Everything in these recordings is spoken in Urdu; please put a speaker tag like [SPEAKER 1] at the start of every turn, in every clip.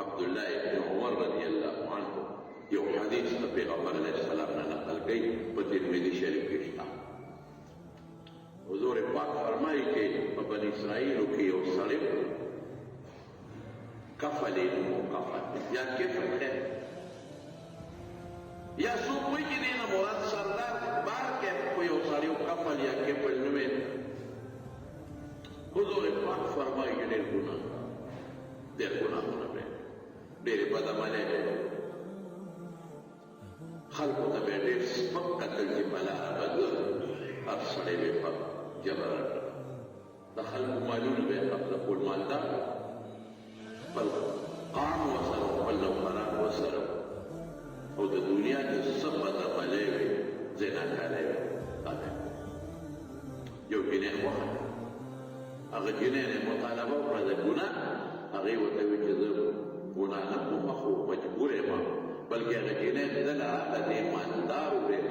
[SPEAKER 1] عبدالله ابن عمر رضی اللہ عنہ یو حدیث د پیغمبر علیہ السلام نه نقل کړي په ترمذی شریف کې شته. حضور پاک فرمایي چې په بني اسرائیلو کې یو سړی کفل مکفل یا کفل ہے یا څوک وایي چې نه مراد سردار بار کې په یو سړی کفل یا کفل نه وي. حضور پاک فرمایي چې ډېر ګناهونه به ډېرې بدعملۍ به خلکو ته به ډېر سپک کتل چې په لاره به هر سړی به په جبر د خلکو مالونه به خپل مالدار خپل قام وسره خپل نوکران وسره او د دنیا کې څه بدعملۍ وې زناکارۍ وې یو جنۍ وخت هغه جنۍ نه مطالبه وکړه د ګناه هغې ورته ویل چې زه ګناه نه کوم خو مجبور یم بلکې هغه جنۍ دله د دې مالدارو ډېر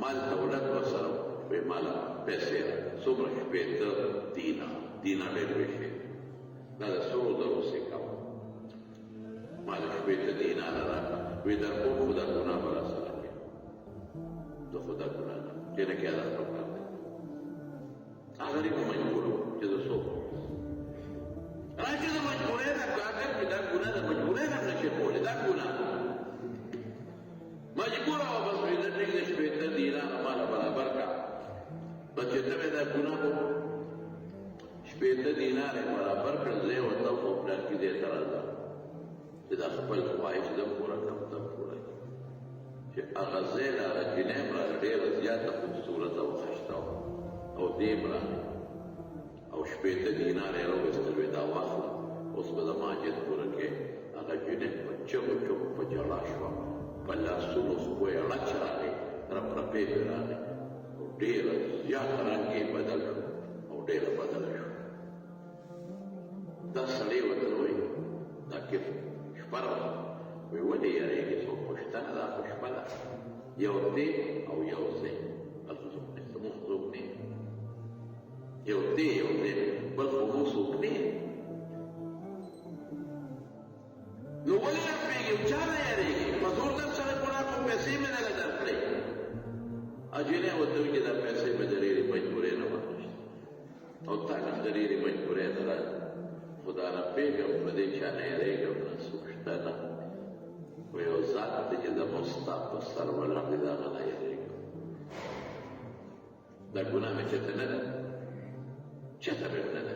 [SPEAKER 1] مال دولت ورسره وی مالا پیسې څومره شپېته دینار ډېر وشي دا د سرو زرو سکه وه مالا شپېته دیناره راکړه وی در کوم خو دا ګناه به راسره کړې زه خو دا ګناه نه جنه کې ادا پکار دی هغه دې په مجبور وم چې زه څوک راځي د مجبورۍ نه کاکر چې دا ګناه د مجبورۍ نه نشي کولی دا ګناه مجبور وه بس وی زه ټیک د شپېته دیناره ماله برابر کړه بس چې ته مې دا ګناه وکړو شپېته دیناره برابر کړل زه یې ورته خو پلارکي ځای ته راځه چې دا خپل خواهش زه پوره کړم ته پوره کړم چې هغه ځای له هغه جنۍ هم را ډېره زیاته خوبصورته او ښایسته وه او دې هم راغی او شپېته دیناره یې راویستل وې دا واخله اوس به د ماجد پوره کې هغه جنۍ په چغو چغو په ژړا شوه په لاسونو سپو یې ړچ راغی رپرپې پرې راغی ډېره زیاته رنګ یې بدل شو او ډېره بدله شو. دا سړی ورته وایي دا کیف شپه راوړه وایي ولې یارېږې څوک خو شته نه دا خو شپه ده یو دی او یو ځای هلته څوک نشته موږ څوک نه یو دی یو ځای بل خو موږ څوک نه نو ولې رپېږې چا نه یارېږې په زور در سره ګناه کوم پیسې مې نه درکړې اجنه ورته وایي چې دا پیسې به د ډېرې مجبورۍ نه واخیستې او تا نه د ډېرې مجبورۍ نه راځي خو دا رپېږم په دې چا نه یارېږم نه څوک شته نه خو یو ذات دی چې زموږ ستا په سر ولاړ دی د هغه نه یارېږم دا ګناه مې چېرته نه ده چېرته مې نه ده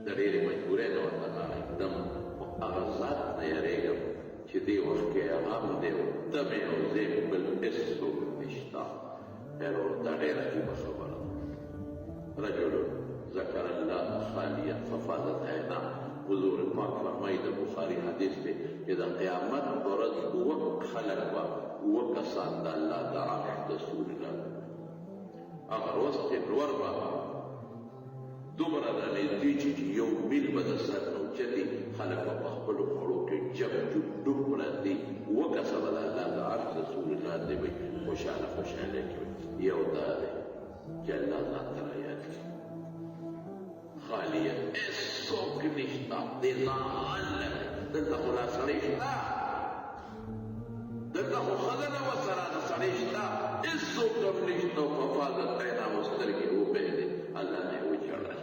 [SPEAKER 1] د ډېرې مجبورۍ نه ورته راغېږدم خو هغه ذات نه یارېږم چې دې وخت کې غم دی او دمې او زیب بل هېڅوک نشته خیر ورته ډېره عجیبه خبره ده رجل ذکر الله خالیا ففاضت عیناه حضور پاک فرمایي د بخاري حدیث دی چې د قیامت په ورځ اووه خلک به اووه کسان د الله د عرش د سوري راغلي هغه ورځ چې لوړ به دومره رانږدې چې یو میل به د سر نه اوچتې خلک به په خپلو خوړو کې جب جب ډوب پرتې اووه کسه به د الله د عرش د سوري لاندې وي خوشحاله خوشحاله کې وي یو دا دی چې الله ځان ته رایاد کړي خالیه هېڅوک نشته دې ځان لري دلته خو دا سړی شته دلته خو ښځه ده ورسره د سړی شته هېڅوک هم نشته او ففاضت عیناه سترګې وبهېدې الله نه یې وچړل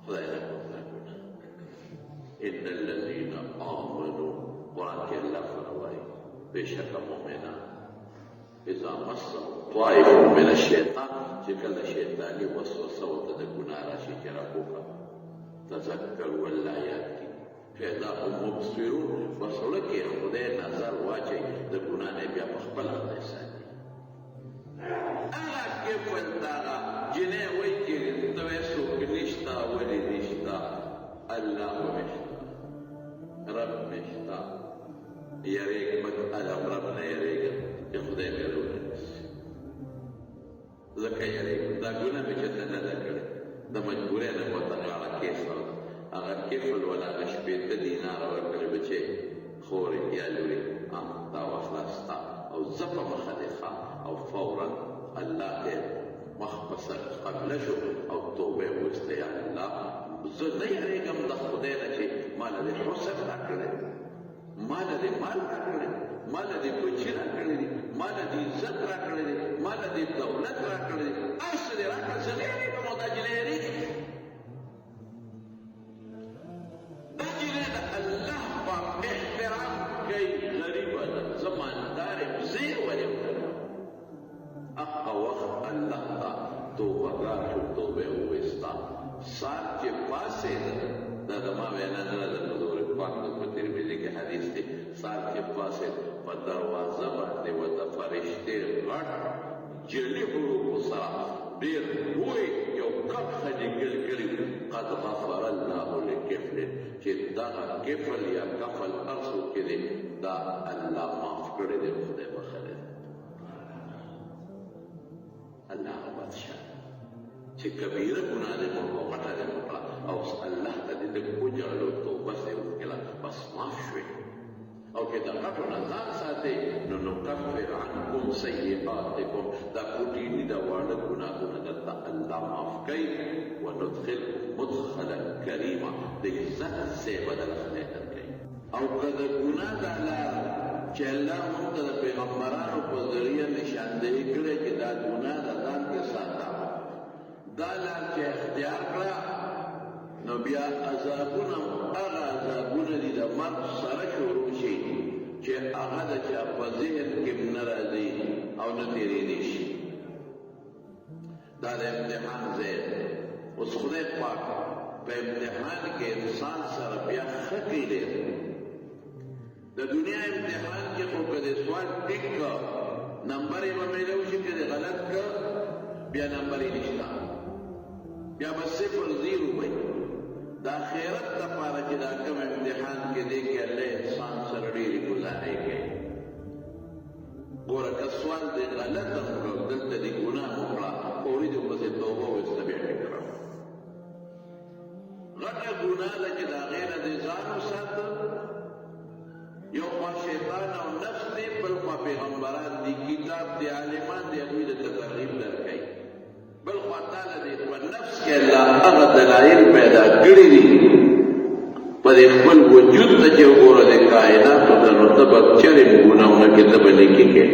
[SPEAKER 1] خدای نه کوله ان الذین آمنوا قرآن کې الله فرمایي بېشکه مؤمنان اذا مسهم طائف من الشیطان چې کله شیطاني وسوسه ورته د ګناه راشي چې راپوکه تذکروا الله یاد کړي فاذا هم مبصرون په زړه کې خدای نظر واچوي د ګناه نه بیا په خپله خدای ساتي هغه کفل دغه جنۍ وایي چې ته وایې څوک نشته ولې نشته الله نشته رب نشته یارېږم ادم رب نه یارېږم چې خدای مې راونیسي ځکه یارېږم دا ګناه مې چېرته نه ده کړې د مجبورۍ نه ورته غاړه کېښوده هغه کفل ولا هغه شپېته دیناره ورکړې بچې خورې یا لورې دا واخله ستا او زه په مخه دې ښه او فورا الله دې مخ په سر قبله شو او توبه یې وویسته یا الله زه نه یارېږم د خدای نه چې ما مال دې حسن راکړی، مال دې مال راکړی، مال دې بچی راکړی دي، مال دې عزت راکړی دی، مال دې دولت راکړی دی، هر څه دې راکړل، څه نه یې په محتاج نه یېرېږي. دا جنۍ د الله پاک احترام کوي، غریبه ده، زماندار یم، زه یې ولې وکړم؟ هغه وخت الله ته توبهګار شو، توبه یې وویسته. سار چې پاڅېده، دا زما وینا نه ده، د حضور پاک په ترمذي کې حدیث دی. سار چې پاڅېد، په دروازه باندې ورته فرشتې غټ جلي حروفو سره ډېر لوی یو کرښه لیکل کړي، قد غفر الله لکفل، چې دغه کفل یا کفل هر څوک چې دی دا الله معاف کړی دی، خدای بخښلی دی. الله بادشاه چې کبیره ګناه دې مو غټه دې وکړه او الله ته دې لږ وجړلو، توبه یې وکړه، بس معاف شوې. او که د غټو نه ځان ساتئ نو نکفر عنکم سیئاتکم، دا کوټیني دا واړه ګناهونه درته الله معاف کوي. وندخلکم مدخلا کریما، د عزت ځای به درله خدای درکوي. او که د ګناه دا لار چې الله موږ ته د پیغمبرانو په ذریعه نشاندهي کړې چې دا ګناه د ځان کې ساته، دا لار چې اختیار کړه نو بیا عذابونه هغه عذابونه دي د مرګ سره شروع شي چې هغه د چا په ذهن کې نه راځي او نه تېرېدی شي. دا د امتحان ځای دی. اوس خدای پاک په امتحان کې انسان سره بیا ښه کړي. د دنیا امتحان کې خو که د سوال ټیک که نمبر یې به میلو شي، که د غلط که بیا نمبر یې نشته، بیا به 0 وي. د آخرت لپاره چې دا کوم امتحان کې دی کې الله انسان سره ډېرې ګزارې کوي. ګوره که سوال دې غلط هم کړو، دلته دې ګناه وکړه، فوري دې ورپسې توبه وایسته، بیا ټیک کړه. غټه ګناه ده چې د هغې نه دې ځان وساته. یو خوا شیطان او نفس دی، بل خوا پیغمبران دي، کتاب دی، عالمان دی، هغوی درته ترغیب درکوي. بل خوا تعالی دی په نفس کې الله هغه دلایل پیدا کړي دي په دې خپل وجود ته چې وګوره د کائناتو ته، نو ته به چېرې ګناهونه کې ته به نیکي کوې.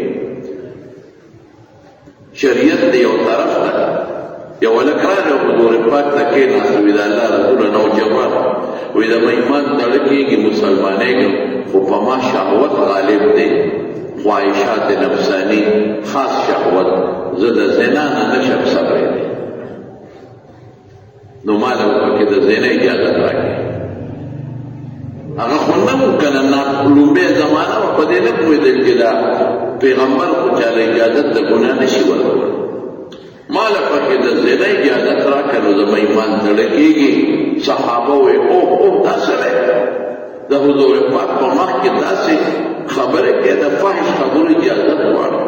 [SPEAKER 1] شریعت دی یو طرف ته، یو هلک راغی حضور پاک ته کېناست، وایي د الله رسوله نوجوان، وایي د ایمان زړه کېږي، مسلمانېږم، خو په ما شهوت غالب دی، خواهشات نفسانی، خاص شهوت، زه د زنا نه نشم صبرېدی. نو ما له پکې د زنا اجازت راکړې. هغه خو نه وو که نه، لومبۍ زمانه وه، په دې نه پوهېدل چې دا پیغمبر خو چاله اجازت د ګناه نه شي ورکولی. ما له پکې د زنا اجازت راکړه، نو زما ایمان زړه کېږي. صحابه وایي اوه دا سړی د حضور پاک په مخ کې داسې خبرې کوي، د فحش خبرو اجازت غواړي.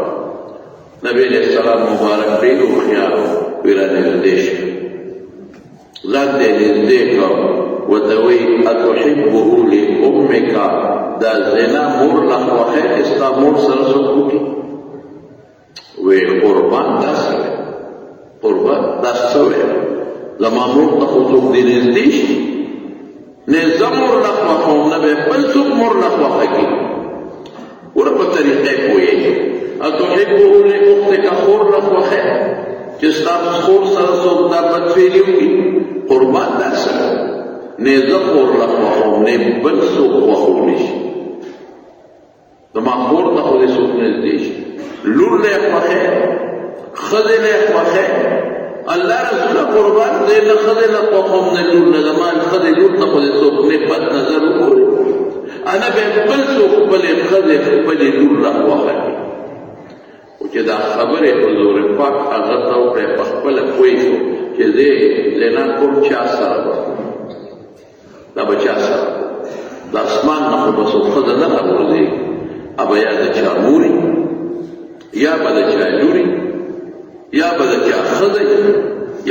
[SPEAKER 1] نبی علیہ السلام مبارک ډېر هوښیار و، وایي رانږدې شه، ځان دې نږدې کړ، ورته وایي اتحبه لامک، دا زنا مور له خوښۍ چې ستا مور سره څوک وکړي؟ وایي قربان دا څه وایي، قربان دا څه وایي، زما مور ته خو څوک دې نږدې شي، نه زه مور له خوښوم، نه به بل څوک مور له خوښه کړي. ور په طریقې پوهېږي. اتحبه لاختک، خور له خوښۍ چې ستا خور سره څوک دا بدفعلي وکړي، قربان دا څه نه زه خور له خوښوم، نه بل څوک خوښولی شي. زما خور ته خو دې څوک نږدې شي، لور له خوښۍ، ښځې له خوښۍ. الله رسوله قربان دی، نه ښځې له خوښوم نه لور نه، زما ښځې لور ته خو دې څوک نه بد نظر وګوري، انا به بل څوک خپلې ښځې خپلې لور له خوښه کړي. خو چې دا خبرې حضور پاک هغه ته وکړې، په خپله پوه شو چې زه زنا کوم چا سره به، دا به چا سره، د اسمان نه خو به څوک ښځه نه راغورځېږي، ابه یا د چا موري، یا به د چا لوري، یا به د چا ښځه،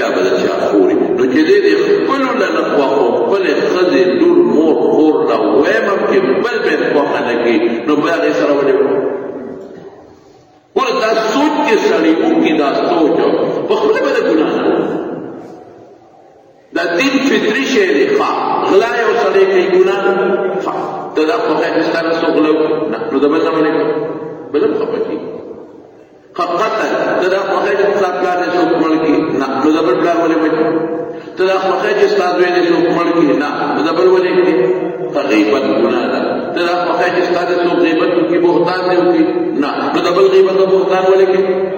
[SPEAKER 1] یا به د چا خوري. نو چې دې د خپلو له نه خوښو، خپلې ښځې، لور، مور، خور له ویم هم چې بل به یې خوښه نه کړي، نو بیا هغې سره ولې وکړو؟ ګوره دا سوچ کې سړی وکړي، دا سوچ په خپله به د ګناه نه دا دین فطري شی دی. ښه غلا یو سړی کوي ګناه ته دا خو هغه ستاسو سوغلو نو دا بل نه بل خبر کی قتل ته دا خو هغه ستاسو پلان نه څوک مړ کی نو دا بل پلان ولې وایي ته دا خو هغه ستاسو نه څوک مړ کی نو دا بل ولې کی غیبت ګناه ده ته دا خو هغه ستاسو څوک غیبت کی بهتان دی کی نو دا بل غیبت او بهتان ولې کی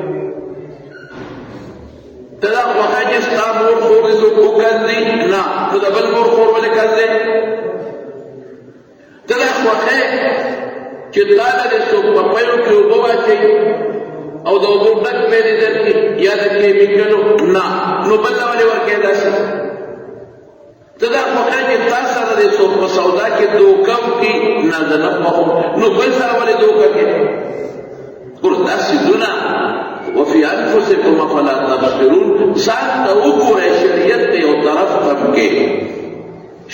[SPEAKER 1] تدا وخاجه ستا مور خور دې څوک وکړي نه نو د بل مور خور ولې کړي تدا وخه چې تا دې څوک په پيو کې وبواچي او د وګړو ډک په دې درکې یا د کې میکلو نه نو بل ولې ورکې داسې تدا وخه چې تاسو سره دې څوک په سودا کې دوکم کې نه نه نو بل سره ولې دوکم کې ګور داسې دونه وفي انفسكم فلا تبصرون ځان ته وګورئ شریعت ته یو طرف تم کې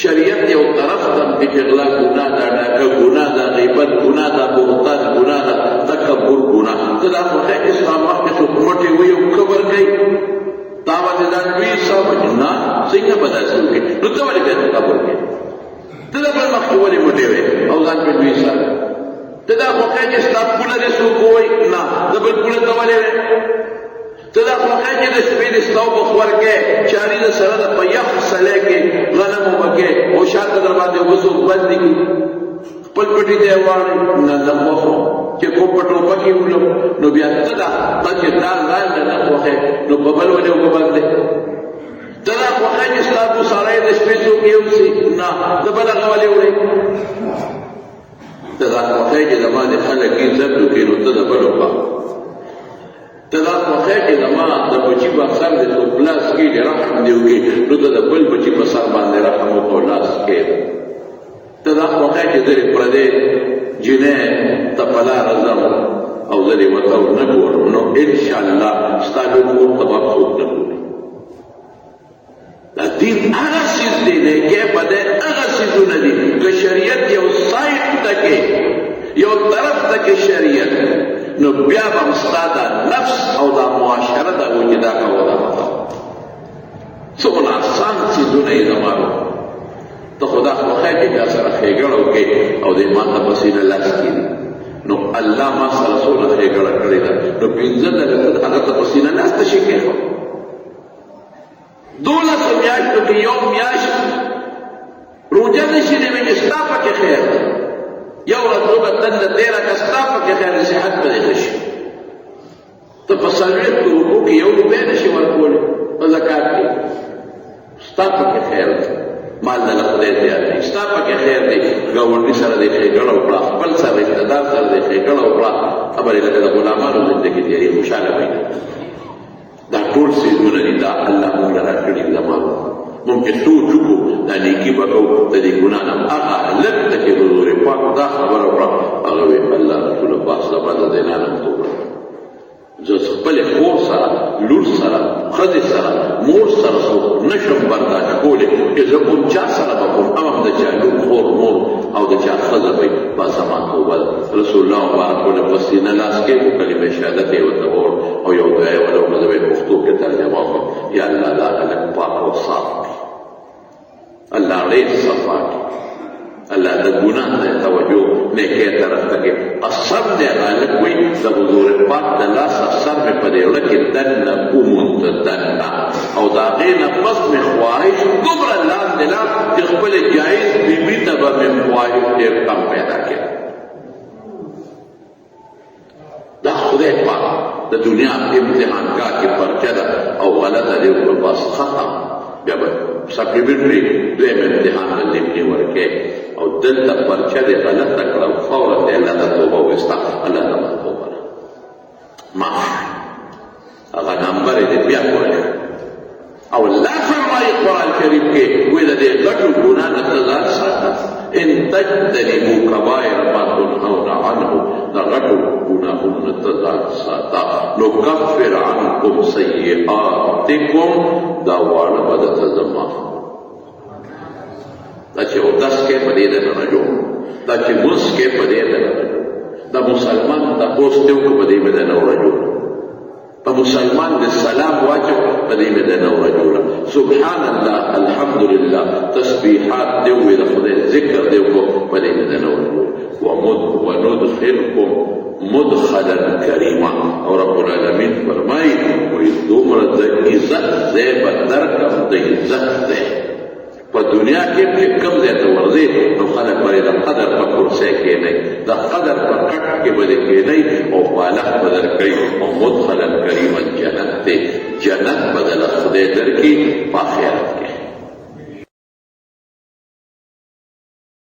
[SPEAKER 1] شریعت یو طرف تم کې چې غلا ګناه ده ډاکه ګناه ده غیبت ګناه ده بهتان ګناه ده تکبر ګناه ته دا په اسلام وخت کې حکومت وي او خبر کوي تا باندې ځان وی صاحب نه څنګه بدل شي نو ته ولې خبر کوي ته دا په مخ ولې مټي وي او ځان په وی صاحب تدا خوخه چې ستاسو کول دې سو کوی نه دبل کول ته ولې تدا خوخه چې د سپې د ستاو بخور کې چاري د سره د پيخ سره کې غنم وکې او شاته در باندې وځو باندې کې خپل پټي دی وانه نه د خوخه چې کو پټو پکې ولو نو بیا تدا چې دا نه خوخه نو ببل ولې وګباندې تدا خوخه چې ستاسو سره د سپې سو کې اوسې نه دبل غوالې وړي تدا خوخه چې زمانه خلک عزت وکړي نو ته د بلو په تدا خوخه چې زمانه د بچي په سر د پلاس کې رحم دی وکړي نو ته د بل بچي په سر باندې رحم او لاس کې تدا خوخه چې د پردې جنې تپلا رضم او زری وتو نه ګورم نو ان شاء الله ستاسو کور ته وڅوک نه دا دین هغه څه دی چې په دې هغه څه دي چې شریعت یو سایت تکي یو طرف تکي شریعت نو بیا به مستاد نفس او دا معاشره دا وجدا کوله څومره آسان څه دونه زمانو ته خدا خو خیر دې سره خېګړو کې او دې ما ته پسینه لاس کې نو الله ما سره سره خېګړه کړی دا نو پینځه د هغه ته پسینه لاس ته شي کې دوله میاشتو کې یو میاشت روجه نشي دی وی ستا پکې خیر یو ورځ به تنه 13 کا ستا پکې خیر صحت به نشي ته په سالویت کې یو روپیا نشي ورکول په زکات کې ستا پکې خیر مال نه خدای دې یاد ستا پکې خیر دی ګاونډي سره دې ښېګړه وکړه خپل سره رشتہدار سره دې ښېګړه وکړه خبرې لکه د غلامانو زندګي دې خوشاله وي دا ټول سيزونه دي دا الله موږ راکړي زمانه ممکن سوچ وکړو دا نیکي به کوو د دې ګناه نه هغه هلک ته چې حضور پاک دا خبره وکړه هغه وی الله رسول پاک صلی الله علیه وسلم زه خپل خور سره لور سره ښځې سره مور سره نشم برداشت کولی چې زه کوم چا سره به کوم هم د چا لور خور مور او د چا ښځه به با زما توبه ده رسول الله مبارک له پسینه لاس کې کلمه شهادت یې ورته وویل او یو دعا یې ولو مې پښتو کې ترجمه وکړه یا الله دا هلک پاک او صاف الله ډېر صفا الله د ګناه نه توجه نه کې طرف ته کې اثر دې غالب وي د حضور پاک د لاس اثر مې په دې وړه کې دنه کومت دنه او دا غینه پس مې خواهش دومره لاندې لا چې خپل جایز بیبي ته به مې خواهش ډېر کم پیدا کړ دا خدای پاک د دنیا امتحان کا کې پرچه ده او غلطه دې په بس ختم بیا به سپلیمنټري دویم امتحان د لیکنې ورکې او دلته پرچه دې غلطه کړه او فورا دې الله ته توبه وستا الله ته توبه معاف هغه نمبر دې بیا کړی او الله فرمایي قرآن کریم کې وې دې غټو ګناه نه ځان ساته ان تجتنبوا كبائر ما تنهون عنه دا غټو ګناهونه ځان ساته نكفر عنكم سيئاتكم دا واړه بدته زما دا چې اودس کې په دې نه راځو دا چې موږ کې په دې نه راځو دا مسلمان دا پوسټ یو په دې نه راځو ابو سلمان نے سلام واچو پدې مې د نور جوړه سبحان الله الحمدلله تسبیحات دی وې د خدای ذکر دی کو پدې مې د نور وندخلكم مدخلا کریما اور رب العالمین فرمایي وې دومره د عزت ځای په درکم د عزت ځای په دنیا کې کم ځای ته ورځي نو خلک باندې د قدر په کرسۍ کې نه د قدر په کټ کې باندې کې نه او بالغ بدل کوي او مدخلا کریما جنت ته جنت بدل خدای درکې په آخرت